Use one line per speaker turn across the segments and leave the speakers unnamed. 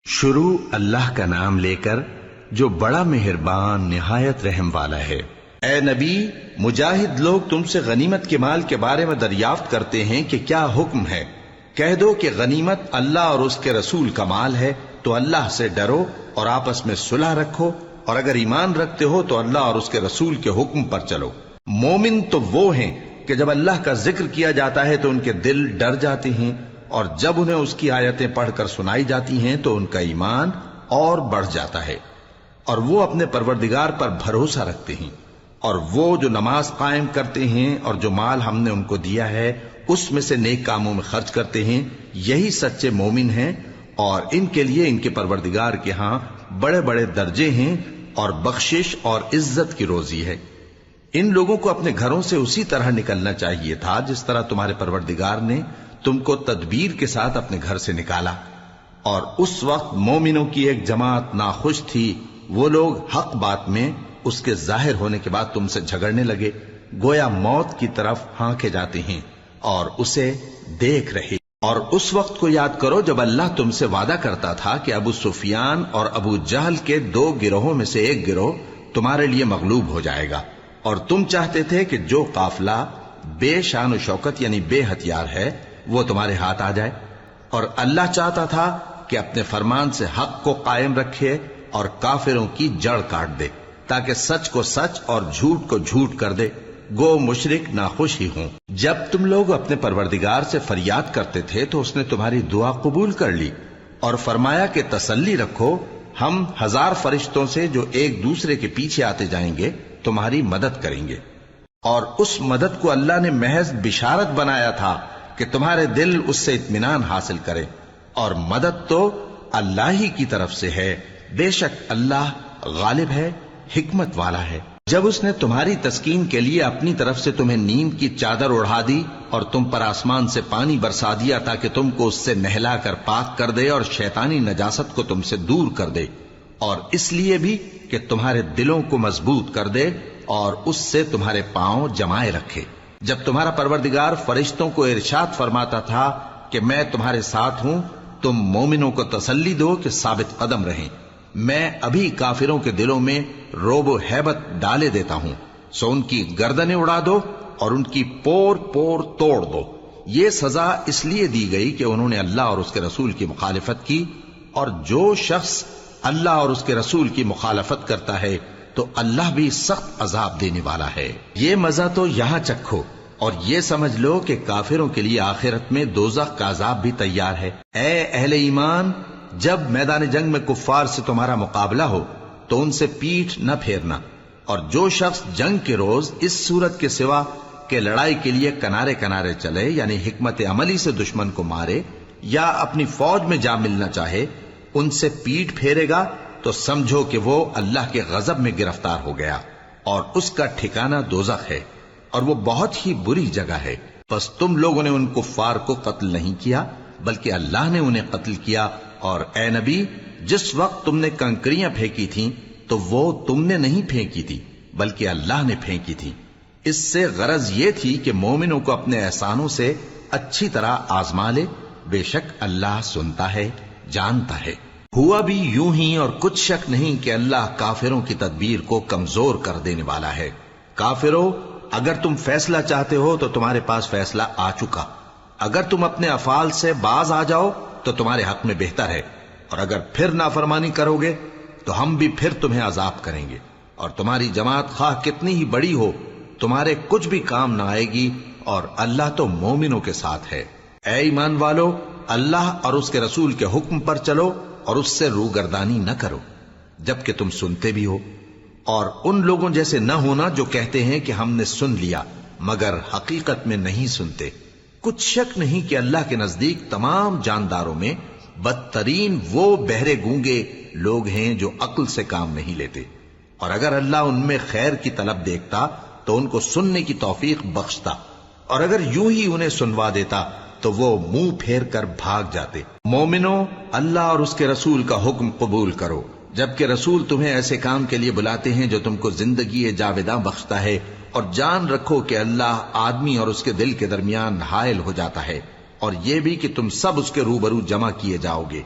شروع اللہ کا نام لے کر جو بڑا مہربان نہایت رحم والا ہے۔ اے نبی، مجاہد لوگ تم سے غنیمت کے مال کے بارے میں دریافت کرتے ہیں کہ کیا حکم ہے۔ کہہ دو کہ غنیمت اللہ اور اس کے رسول کا مال ہے، تو اللہ سے ڈرو اور آپس میں صلح رکھو، اور اگر ایمان رکھتے ہو تو اللہ اور اس کے رسول کے حکم پر چلو۔ مومن تو وہ ہیں کہ جب اللہ کا ذکر کیا جاتا ہے تو ان کے دل ڈر جاتے ہیں، اور جب انہیں اس کی آیتیں پڑھ کر سنائی جاتی ہیں تو ان کا ایمان اور بڑھ جاتا ہے، اور وہ اپنے پروردگار پر بھروسہ رکھتے ہیں، اور وہ جو نماز قائم کرتے ہیں اور جو مال ہم نے ان کو دیا ہے اس میں سے نیک کاموں میں خرچ کرتے ہیں، یہی سچے مومن ہیں، اور ان کے لیے ان کے پروردگار کے ہاں بڑے بڑے درجے ہیں اور بخشش اور عزت کی روزی ہے۔ ان لوگوں کو اپنے گھروں سے اسی طرح نکلنا چاہیے تھا جس طرح تمہارے پروردگار نے تم کو تدبیر کے ساتھ اپنے گھر سے نکالا، اور اس وقت مومنوں کی ایک جماعت ناخوش تھی، وہ لوگ حق بات میں اس کے ظاہر ہونے کے بعد تم سے جھگڑنے لگے، گویا موت کی طرف ہانکے جاتے ہیں اور اسے دیکھ رہے۔ اور اس وقت کو یاد کرو جب اللہ تم سے وعدہ کرتا تھا کہ ابو سفیان اور ابو جہل کے 2 گروہوں میں سے ایک گروہ تمہارے لیے مغلوب ہو جائے گا، اور تم چاہتے تھے کہ جو قافلہ بے شان و شوکت یعنی بے ہتھیار ہے وہ تمہارے ہاتھ آ جائے، اور اللہ چاہتا تھا کہ اپنے فرمان سے حق کو قائم رکھے اور کافروں کی جڑ کاٹ دے، تاکہ سچ کو سچ اور جھوٹ کو جھوٹ کر دے، گو مشرک ناخوش ہی ہوں۔ جب تم لوگ اپنے پروردگار سے فریاد کرتے تھے تو اس نے تمہاری دعا قبول کر لی، اور فرمایا کہ تسلی رکھو، ہم 1000 فرشتوں سے جو ایک دوسرے کے پیچھے آتے جائیں گے تمہاری مدد کریں گے۔ اور اس مدد کو اللہ نے محض بشارت بنایا تھا کہ تمہارے دل اس سے اطمینان حاصل کریں، اور مدد تو اللہ ہی کی طرف سے ہے، بے شک اللہ غالب ہے، حکمت والا ہے۔ جب اس نے تمہاری تسکین کے لیے اپنی طرف سے تمہیں نیند کی چادر اڑا دی اور تم پر آسمان سے پانی برسا دیا تاکہ تم کو اس سے نہلا کر پاک کر دے اور شیطانی نجاست کو تم سے دور کر دے، اور اس لیے بھی کہ تمہارے دلوں کو مضبوط کر دے اور اس سے تمہارے پاؤں جمائے رکھے۔ جب تمہارا پروردگار فرشتوں کو ارشاد فرماتا تھا کہ میں تمہارے ساتھ ہوں، تم مومنوں کو تسلی دو کہ ثابت قدم رہیں، میں ابھی کافروں کے دلوں میں روب و ہیبت ڈالے دیتا ہوں، سو ان کی گردنیں اڑا دو اور ان کی پور پور توڑ دو۔ یہ سزا اس لیے دی گئی کہ انہوں نے اللہ اور اس کے رسول کی مخالفت کی، اور جو شخص اللہ اور اس کے رسول کی مخالفت کرتا ہے تو اللہ بھی سخت عذاب دینے والا ہے۔ یہ مزہ تو یہاں چکھو، اور یہ سمجھ لو کہ کافروں کے لیے آخرت میں دوزخ کا عذاب بھی تیار ہے۔ اے اہل ایمان، جب میدان جنگ میں کفار سے تمہارا مقابلہ ہو تو ان سے پیٹھ نہ پھیرنا، اور جو شخص جنگ کے روز اس صورت کے سوا کہ لڑائی کے لیے کنارے کنارے چلے یعنی حکمت عملی سے دشمن کو مارے یا اپنی فوج میں جا ملنا چاہے، ان سے پیٹھ پھیرے گا تو سمجھو کہ وہ اللہ کے غضب میں گرفتار ہو گیا، اور اس کا ٹھکانہ دوزخ ہے، اور وہ بہت ہی بری جگہ ہے۔ پس تم لوگوں نے ان کفار کو قتل نہیں کیا بلکہ اللہ نے انہیں قتل کیا، اور اے نبی، جس وقت تم نے کنکریاں پھینکی تھیں تو وہ تم نے نہیں پھینکی تھی بلکہ اللہ نے پھینکی تھی۔ اس سے غرض یہ تھی کہ مومنوں کو اپنے احسانوں سے اچھی طرح آزما لے، بے شک اللہ سنتا ہے، جانتا ہے۔ ہوا بھی یوں ہی، اور کچھ شک نہیں کہ اللہ کافروں کی تدبیر کو کمزور کر دینے والا ہے۔ کافروں، اگر تم فیصلہ چاہتے ہو تو تمہارے پاس فیصلہ آ چکا، اگر تم اپنے افعال سے باز آ جاؤ تو تمہارے حق میں بہتر ہے، اور اگر پھر نافرمانی کرو گے تو ہم بھی پھر تمہیں عذاب کریں گے، اور تمہاری جماعت خواہ کتنی ہی بڑی ہو تمہارے کچھ بھی کام نہ آئے گی، اور اللہ تو مومنوں کے ساتھ ہے۔ اے ایمان والو، اللہ اور اس کے رسول کے حکم پر چلو اور اس سے روگردانی نہ کرو جبکہ تم سنتے بھی ہو، اور ان لوگوں جیسے نہ ہونا جو کہتے ہیں کہ ہم نے سن لیا مگر حقیقت میں نہیں سنتے۔ کچھ شک نہیں کہ اللہ کے نزدیک تمام جانداروں میں بدترین وہ بہرے گونگے لوگ ہیں جو عقل سے کام نہیں لیتے، اور اگر اللہ ان میں خیر کی طلب دیکھتا تو ان کو سننے کی توفیق بخشتا، اور اگر یوں ہی انہیں سنوا دیتا تو وہ منہ پھیر کر بھاگ جاتے۔ مومنوں، اللہ اور اس کے رسول کا حکم قبول کرو، جبکہ رسول تمہیں ایسے کام کے لیے بلاتے ہیں جو تم کو زندگی جاوداں بخشتا ہے، اور جان رکھو کہ اللہ آدمی اور اس کے دل کے درمیان حائل ہو جاتا ہے، اور یہ بھی کہ تم سب اس کے روبرو جمع کیے جاؤ گے۔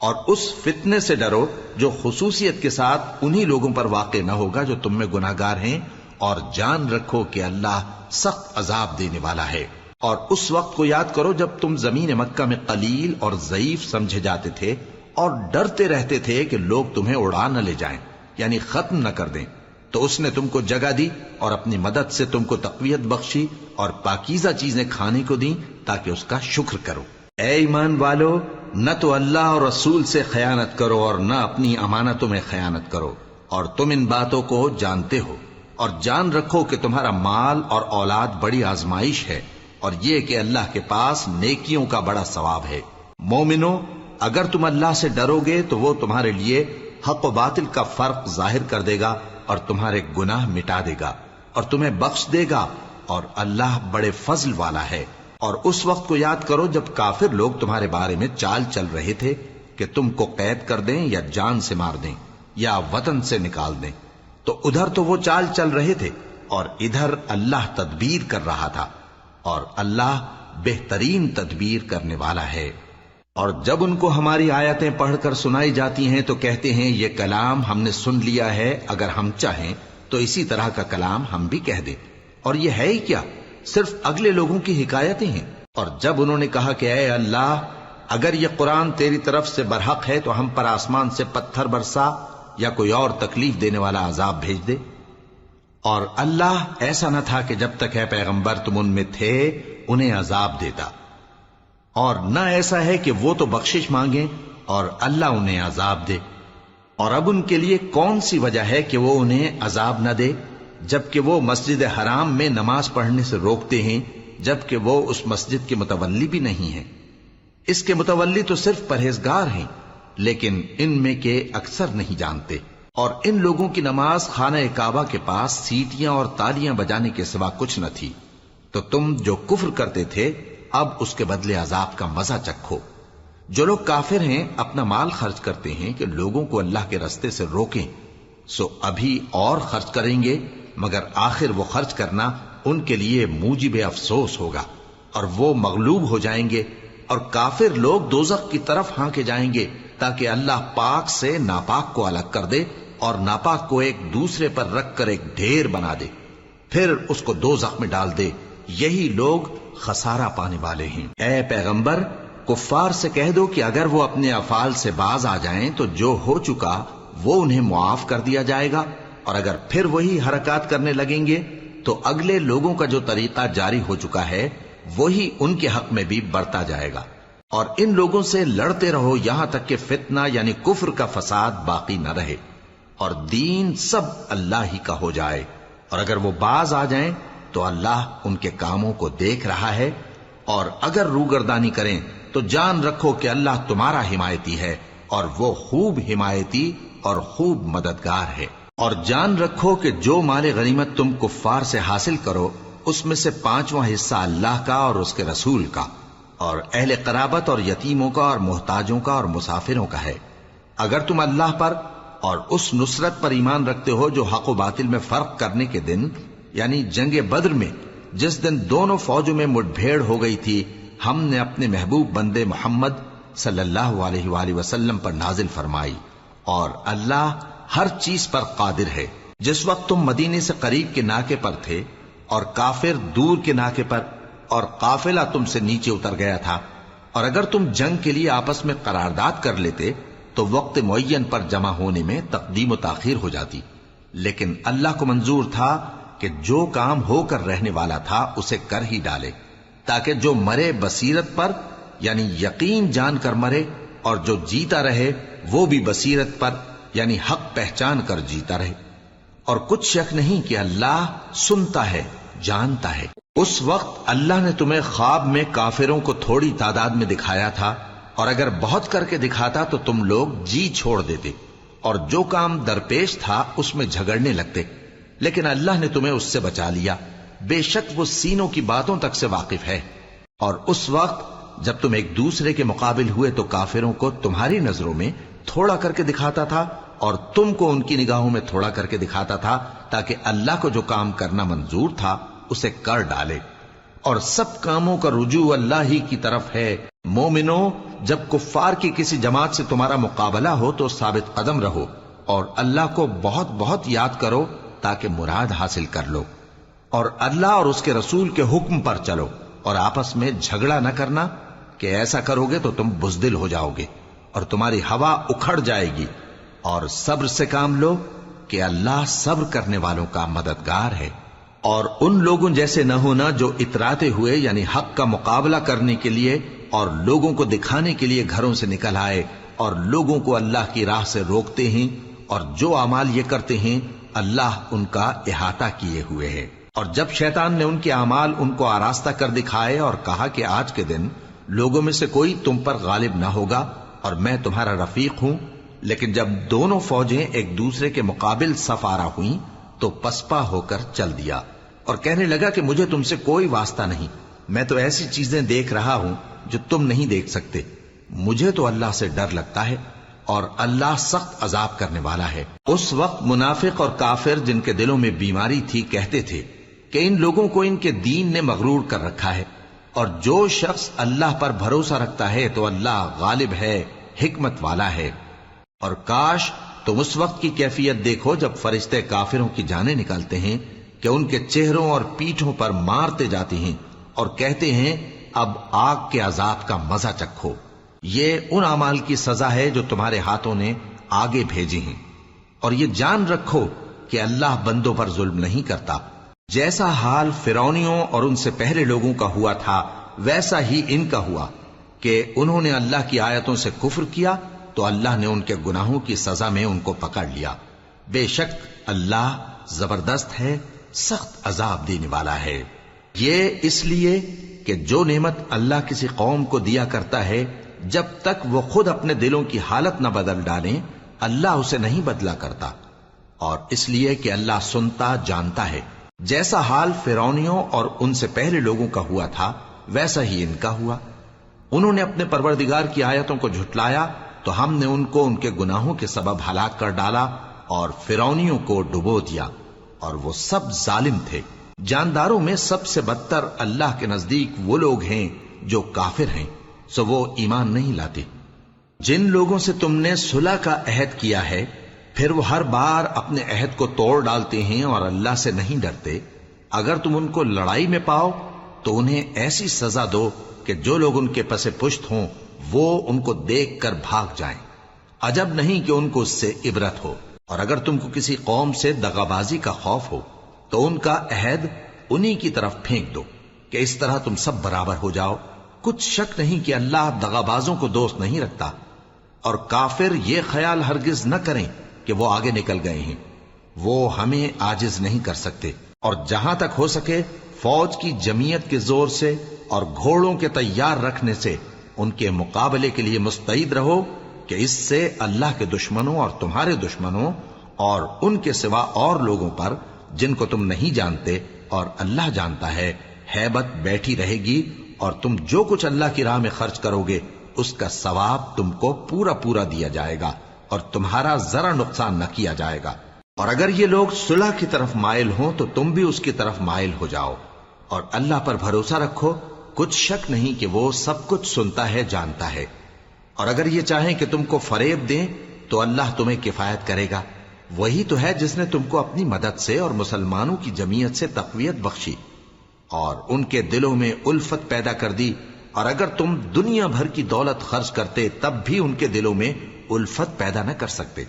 اور اس فتنے سے ڈرو جو خصوصیت کے ساتھ انہی لوگوں پر واقع نہ ہوگا جو تم میں گناہگار ہیں، اور جان رکھو کہ اللہ سخت عذاب دینے والا ہے۔ اور اس وقت کو یاد کرو جب تم زمین مکہ میں قلیل اور ضعیف سمجھے جاتے تھے اور ڈرتے رہتے تھے کہ لوگ تمہیں اڑا نہ لے جائیں، یعنی ختم نہ کر دیں، تو اس نے تم کو جگہ دی اور اپنی مدد سے تم کو تقویت بخشی اور پاکیزہ چیزیں کھانے کو دیں تاکہ اس کا شکر کرو۔ اے ایمان والو، نہ تو اللہ اور رسول سے خیانت کرو اور نہ اپنی امانتوں میں خیانت کرو، اور تم ان باتوں کو جانتے ہو، اور جان رکھو کہ تمہارا مال اور اولاد بڑی آزمائش ہے، اور یہ کہ اللہ کے پاس نیکیوں کا بڑا ثواب ہے۔ مومنو، اگر تم اللہ سے ڈرو گے تو وہ تمہارے لیے حق و باطل کا فرق ظاہر کر دے گا اور تمہارے گناہ مٹا دے گا اور تمہیں بخش دے گا، اور اللہ بڑے فضل والا ہے۔ اور اس وقت کو یاد کرو جب کافر لوگ تمہارے بارے میں چال چل رہے تھے کہ تم کو قید کر دیں یا جان سے مار دیں یا وطن سے نکال دیں، تو ادھر تو وہ چال چل رہے تھے اور ادھر اللہ تدبیر کر رہا تھا، اور اللہ بہترین تدبیر کرنے والا ہے۔ اور جب ان کو ہماری آیتیں پڑھ کر سنائی جاتی ہیں تو کہتے ہیں یہ کلام ہم نے سن لیا ہے، اگر ہم چاہیں تو اسی طرح کا کلام ہم بھی کہہ دیں، اور یہ ہے ہی کیا، صرف اگلے لوگوں کی حکایتیں ہیں۔ اور جب انہوں نے کہا کہ اے اللہ، اگر یہ قرآن تیری طرف سے برحق ہے تو ہم پر آسمان سے پتھر برسا یا کوئی اور تکلیف دینے والا عذاب بھیج دے۔ اور اللہ ایسا نہ تھا کہ جب تک اے پیغمبر تم ان میں تھے انہیں عذاب دیتا، اور نہ ایسا ہے کہ وہ تو بخشش مانگیں اور اللہ انہیں عذاب دے۔ اور اب ان کے لیے کون سی وجہ ہے کہ وہ انہیں عذاب نہ دے، جبکہ وہ مسجد حرام میں نماز پڑھنے سے روکتے ہیں، جبکہ وہ اس مسجد کے متولی بھی نہیں ہیں۔ اس کے متولی تو صرف پرہیزگار ہیں، لیکن ان میں کے اکثر نہیں جانتے۔ اور ان لوگوں کی نماز خانہ کعبہ کے پاس سیٹیاں اور تالیاں بجانے کے سوا کچھ نہ تھی، تو تم جو کفر کرتے تھے اب اس کے بدلے عذاب کا مزہ چکھو۔ جو لوگ کافر ہیں اپنا مال خرچ کرتے ہیں کہ لوگوں کو اللہ کے رستے سے روکیں، سو ابھی اور خرچ کریں گے، مگر آخر وہ خرچ کرنا ان کے لیے موجب افسوس ہوگا، اور وہ مغلوب ہو جائیں گے، اور کافر لوگ دوزخ کی طرف ہانکے جائیں گے تاکہ اللہ پاک سے ناپاک کو الگ کر دے اور ناپاک کو ایک دوسرے پر رکھ کر ایک ڈھیر بنا دے، پھر اس کو دوزخ میں ڈال دے۔ یہی لوگ خسارہ پانے والے ہیں۔ اے پیغمبر، کفار سے کہہ دو کہ اگر وہ اپنے افعال سے باز آ جائیں تو جو ہو چکا وہ انہیں معاف کر دیا جائے گا، اور اگر پھر وہی حرکات کرنے لگیں گے تو اگلے لوگوں کا جو طریقہ جاری ہو چکا ہے وہی ان کے حق میں بھی برتا جائے گا۔ اور ان لوگوں سے لڑتے رہو یہاں تک کہ فتنہ یعنی کفر کا فساد باقی نہ رہے اور دین سب اللہ ہی کا ہو جائے، اور اگر وہ باز آ جائیں تو اللہ ان کے کاموں کو دیکھ رہا ہے، اور اگر روگردانی کریں تو جان رکھو کہ اللہ تمہارا حمایتی ہے، اور وہ خوب حمایتی اور خوب مددگار ہے۔ اور جان رکھو کہ جو مال غنیمت تم کفار سے حاصل کرو اس میں سے 5واں حصہ اللہ کا اور اس کے رسول کا اور اہل قرابت اور یتیموں کا اور محتاجوں کا اور مسافروں کا ہے۔ اگر تم اللہ پر اور اس نصرت پر ایمان رکھتے ہو جو حق و باطل میں فرق کرنے کے دن یعنی جنگ بدر میں جس دن دونوں فوجوں میں مٹ بھیڑ ہو گئی تھی ہم نے اپنے محبوب بندے محمد صلی اللہ علیہ وآلہ وسلم پر نازل فرمائی، اور اللہ ہر چیز پر قادر ہے۔ جس وقت تم مدینے سے قریب کے ناکے پر تھے اور کافر دور کے ناکے پر، اور قافلہ تم سے نیچے اتر گیا تھا، اور اگر تم جنگ کے لیے آپس میں قرارداد کر لیتے تو وقت معین پر جمع ہونے میں تقدیم و تاخیر ہو جاتی، لیکن اللہ کو منظور تھا کہ جو کام ہو کر رہنے والا تھا اسے کر ہی ڈالے، تاکہ جو مرے بصیرت پر یعنی یقین جان کر مرے، اور جو جیتا رہے وہ بھی بصیرت پر یعنی حق پہچان کر جیتا رہے۔ اور کچھ شک نہیں کہ اللہ سنتا ہے، جانتا ہے۔ اس وقت اللہ نے تمہیں خواب میں کافروں کو تھوڑی تعداد میں دکھایا تھا، اور اگر بہت کر کے دکھاتا تو تم لوگ جی چھوڑ دیتے اور جو کام درپیش تھا اس میں جھگڑنے لگتے، لیکن اللہ نے تمہیں اس سے بچا لیا، بے شک وہ سینوں کی باتوں تک سے واقف ہے۔ اور اس وقت جب تم ایک دوسرے کے مقابل ہوئے تو کافروں کو تمہاری نظروں میں تھوڑا کر کے دکھاتا تھا اور تم کو ان کی نگاہوں میں تھوڑا کر کے دکھاتا تھا، تاکہ اللہ کو جو کام کرنا منظور تھا اسے کر ڈالے، اور سب کاموں کا رجوع اللہ ہی کی طرف ہے۔ مومنو، جب کفار کی کسی جماعت سے تمہارا مقابلہ ہو تو ثابت قدم رہو اور اللہ کو بہت بہت یاد کرو تاکہ مراد حاصل کر لو، اور اللہ اور اس کے رسول کے حکم پر چلو، اور آپس میں جھگڑا نہ کرنا کہ ایسا کرو گے تو تم بزدل ہو جاؤ گے اور تمہاری ہوا اکھڑ جائے گی، اور صبر سے کام لو کہ اللہ صبر کرنے والوں کا مددگار ہے۔ اور ان لوگوں جیسے نہ ہونا جو اتراتے ہوئے یعنی حق کا مقابلہ کرنے کے لیے اور لوگوں کو دکھانے کے لیے گھروں سے نکل آئے اور لوگوں کو اللہ کی راہ سے روکتے ہیں، اور جو اعمال یہ کرتے ہیں اللہ ان کا احاطہ کیے ہوئے ہے۔ اور جب شیطان نے ان کے اعمال ان کو آراستہ کر دکھائے اور کہا کہ آج کے دن لوگوں میں سے کوئی تم پر غالب نہ ہوگا اور میں تمہارا رفیق ہوں، لیکن جب دونوں فوجیں ایک دوسرے کے مقابل صف آرا ہوئیں تو پسپا ہو کر چل دیا اور کہنے لگا کہ مجھے تم سے کوئی واسطہ نہیں، میں تو ایسی چیزیں دیکھ رہا ہوں جو تم نہیں دیکھ سکتے، مجھے تو اللہ سے ڈر لگتا ہے اور اللہ سخت عذاب کرنے والا ہے۔ اس وقت منافق اور کافر جن کے دلوں میں بیماری تھی کہتے تھے کہ ان لوگوں کو ان کے دین نے مغرور کر رکھا ہے، اور جو شخص اللہ پر بھروسہ رکھتا ہے تو اللہ غالب ہے، حکمت والا ہے۔ اور کاش تم اس وقت کی کیفیت دیکھو جب فرشتے کافروں کی جانیں نکالتے ہیں کہ ان کے چہروں اور پیٹھوں پر مارتے جاتے ہیں اور کہتے ہیں اب آگ کے عذاب کا مزہ چکھو، یہ ان اعمال کی سزا ہے جو تمہارے ہاتھوں نے آگے بھیجی ہیں، اور یہ جان رکھو کہ اللہ بندوں پر ظلم نہیں کرتا۔ جیسا حال فرعونیوں اور ان سے پہلے لوگوں کا ہوا تھا ویسا ہی ان کا ہوا کہ انہوں نے اللہ کی آیتوں سے کفر کیا تو اللہ نے ان کے گناہوں کی سزا میں ان کو پکڑ لیا۔ بے شک اللہ زبردست ہے، سخت عذاب دینے والا ہے۔ یہ اس لیے کہ جو نعمت اللہ کسی قوم کو دیا کرتا ہے جب تک وہ خود اپنے دلوں کی حالت نہ بدل ڈالیں اللہ اسے نہیں بدلا کرتا، اور اس لیے کہ اللہ سنتا جانتا ہے۔ جیسا حال فرعونیوں اور ان سے پہلے لوگوں کا ہوا تھا ویسا ہی ان کا ہوا۔ انہوں نے اپنے پروردگار کی آیتوں کو جھٹلایا تو ہم نے ان کو ان کے گناہوں کے سبب ہلاک کر ڈالا اور فرعونیوں کو ڈبو دیا، اور وہ سب ظالم تھے۔ جانداروں میں سب سے بدتر اللہ کے نزدیک وہ لوگ ہیں جو کافر ہیں، سو وہ ایمان نہیں لاتے۔ جن لوگوں سے تم نے صلح کا عہد کیا ہے پھر وہ ہر بار اپنے عہد کو توڑ ڈالتے ہیں اور اللہ سے نہیں ڈرتے، اگر تم ان کو لڑائی میں پاؤ تو انہیں ایسی سزا دو کہ جو لوگ ان کے پس پشت ہوں وہ ان کو دیکھ کر بھاگ جائیں، عجب نہیں کہ ان کو اس سے عبرت ہو۔ اور اگر تم کو کسی قوم سے دغابازی کا خوف ہو تو ان کا عہد انہی کی طرف پھینک دو کہ اس طرح تم سب برابر ہو جاؤ۔ کچھ شک نہیں کہ اللہ دغابازوں کو دوست نہیں رکھتا، اور کافر یہ خیال ہرگز نہ کریں کہ وہ آگے نکل گئے ہیں، وہ ہمیں عاجز نہیں کر سکتے۔ اور جہاں تک ہو سکے فوج کی جمعیت کے زور سے اور گھوڑوں کے تیار رکھنے سے ان کے مقابلے کے لیے مستعد رہو کہ اس سے اللہ کے دشمنوں اور تمہارے دشمنوں اور ان کے سوا اور لوگوں پر جن کو تم نہیں جانتے اور اللہ جانتا ہے ہیبت بیٹھی رہے گی، اور تم جو کچھ اللہ کی راہ میں خرچ کرو گے اس کا ثواب تم کو پورا پورا دیا جائے گا اور تمہارا ذرا نقصان نہ کیا جائے گا۔ اور اگر یہ لوگ صلح کی طرف مائل ہوں تو تم بھی اس کی طرف مائل ہو جاؤ، اور اللہ پر بھروسہ رکھو، کچھ شک نہیں کہ وہ سب کچھ سنتا ہے، جانتا ہے۔ اور اگر یہ چاہیں کہ تم کو فریب دیں تو اللہ تمہیں کفایت کرے گا، وہی تو ہے جس نے تم کو اپنی مدد سے اور مسلمانوں کی جمعیت سے تقویت بخشی اور ان کے دلوں میں الفت پیدا کر دی، اور اگر تم دنیا بھر کی دولت خرچ کرتے تب بھی ان کے دلوں میں الفت پیدا نہ کر سکتے،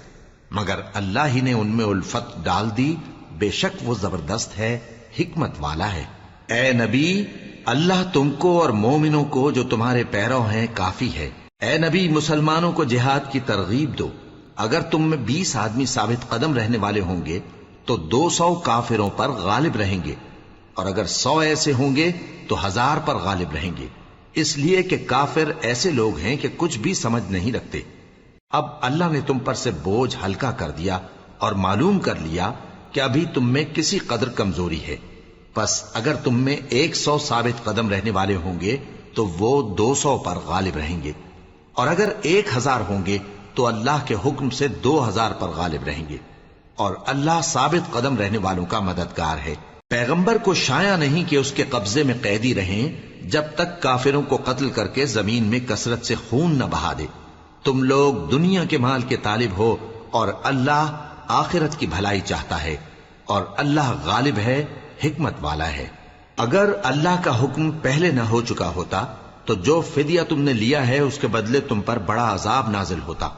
مگر اللہ ہی نے ان میں الفت ڈال دی، بے شک وہ زبردست ہے، حکمت والا ہے۔ اے نبی، اللہ تم کو اور مومنوں کو جو تمہارے پیرو ہیں کافی ہے۔ اے نبی، مسلمانوں کو جہاد کی ترغیب دو۔ اگر تم میں 20 آدمی ثابت قدم رہنے والے ہوں گے تو 200 کافروں پر غالب رہیں گے، اور اگر 100 ایسے ہوں گے تو 1000 پر غالب رہیں گے، اس لیے کہ کافر ایسے لوگ ہیں کہ کچھ بھی سمجھ نہیں رکھتے۔ اب اللہ نے تم پر سے بوجھ ہلکا کر دیا اور معلوم کر لیا کہ ابھی تم میں کسی قدر کمزوری ہے، پس اگر تم میں 100 ثابت قدم رہنے والے ہوں گے تو وہ 200 پر غالب رہیں گے، اور اگر 1000 ہوں گے تو اللہ کے حکم سے 2000 پر غالب رہیں گے، اور اللہ ثابت قدم رہنے والوں کا مددگار ہے۔ پیغمبر کو شایع نہیں کہ اس کے قبضے میں قیدی رہیں جب تک کافروں کو قتل کر کے زمین میں کثرت سے خون نہ بہا دے۔ تم لوگ دنیا کے مال کے طالب ہو اور اللہ آخرت کی بھلائی چاہتا ہے، اور اللہ غالب ہے، حکمت والا ہے۔ اگر اللہ کا حکم پہلے نہ ہو چکا ہوتا تو جو فدیہ تم نے لیا ہے اس کے بدلے تم پر بڑا عذاب نازل ہوتا۔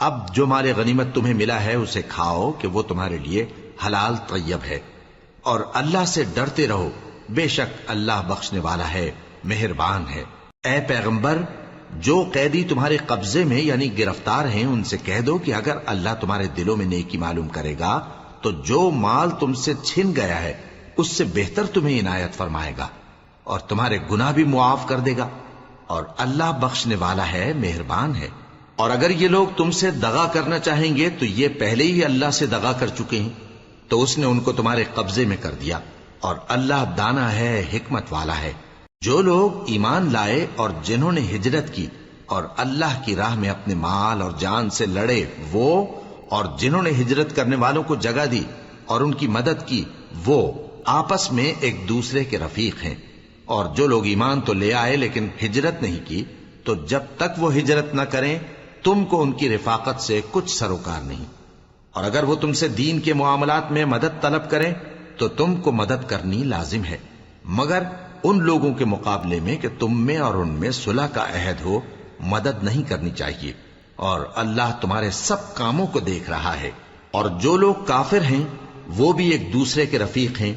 اب جو مال غنیمت تمہیں ملا ہے اسے کھاؤ کہ وہ تمہارے لیے حلال طیب ہے، اور اللہ سے ڈرتے رہو، بے شک اللہ بخشنے والا ہے، مہربان ہے۔ اے پیغمبر، جو قیدی تمہارے قبضے میں یعنی گرفتار ہیں ان سے کہہ دو کہ اگر اللہ تمہارے دلوں میں نیکی معلوم کرے گا تو جو مال تم سے چھن گیا ہے اس سے بہتر تمہیں عنایت فرمائے گا اور تمہارے گناہ بھی معاف کر دے گا، اور اللہ بخشنے والا ہے، مہربان ہے۔ اور اگر یہ لوگ تم سے دغا کرنا چاہیں گے تو یہ پہلے ہی اللہ سے دغا کر چکے ہیں، تو اس نے ان کو تمہارے قبضے میں کر دیا، اور اللہ دانا ہے، حکمت والا ہے۔ جو لوگ ایمان لائے اور جنہوں نے ہجرت کی اور اللہ کی راہ میں اپنے مال اور جان سے لڑے وہ، اور جنہوں نے ہجرت کرنے والوں کو جگہ دی اور ان کی مدد کی وہ، آپس میں ایک دوسرے کے رفیق ہیں۔ اور جو لوگ ایمان تو لے آئے لیکن ہجرت نہیں کی، تو جب تک وہ ہجرت نہ کریں تم کو ان کی رفاقت سے کچھ سروکار نہیں، اور اگر وہ تم سے دین کے معاملات میں مدد طلب کریں تو تم کو مدد کرنی لازم ہے، مگر ان لوگوں کے مقابلے میں کہ تم میں اور ان میں صلح کا عہد ہو مدد نہیں کرنی چاہیے، اور اللہ تمہارے سب کاموں کو دیکھ رہا ہے۔ اور جو لوگ کافر ہیں وہ بھی ایک دوسرے کے رفیق ہیں۔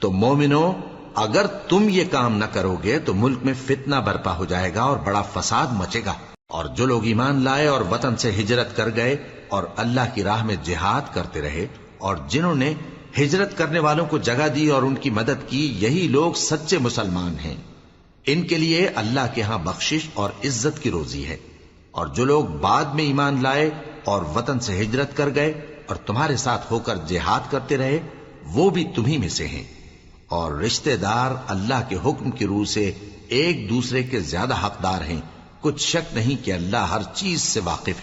تو مومنو، اگر تم یہ کام نہ کرو گے تو ملک میں فتنہ برپا ہو جائے گا اور بڑا فساد مچے گا۔ اور جو لوگ ایمان لائے اور وطن سے ہجرت کر گئے اور اللہ کی راہ میں جہاد کرتے رہے، اور جنہوں نے ہجرت کرنے والوں کو جگہ دی اور ان کی مدد کی، یہی لوگ سچے مسلمان ہیں۔ ان کے لیے اللہ کے ہاں بخشش اور عزت کی روزی ہے۔ اور جو لوگ بعد میں ایمان لائے اور وطن سے ہجرت کر گئے اور تمہارے ساتھ ہو کر جہاد کرتے رہے، وہ بھی تمہیں میں سے ہیں۔ اور رشتہ دار اللہ کے حکم کی روح سے ایک دوسرے کے زیادہ حقدار ہیں۔ کچھ شک نہیں کہ اللہ ہر چیز سے واقف ہے۔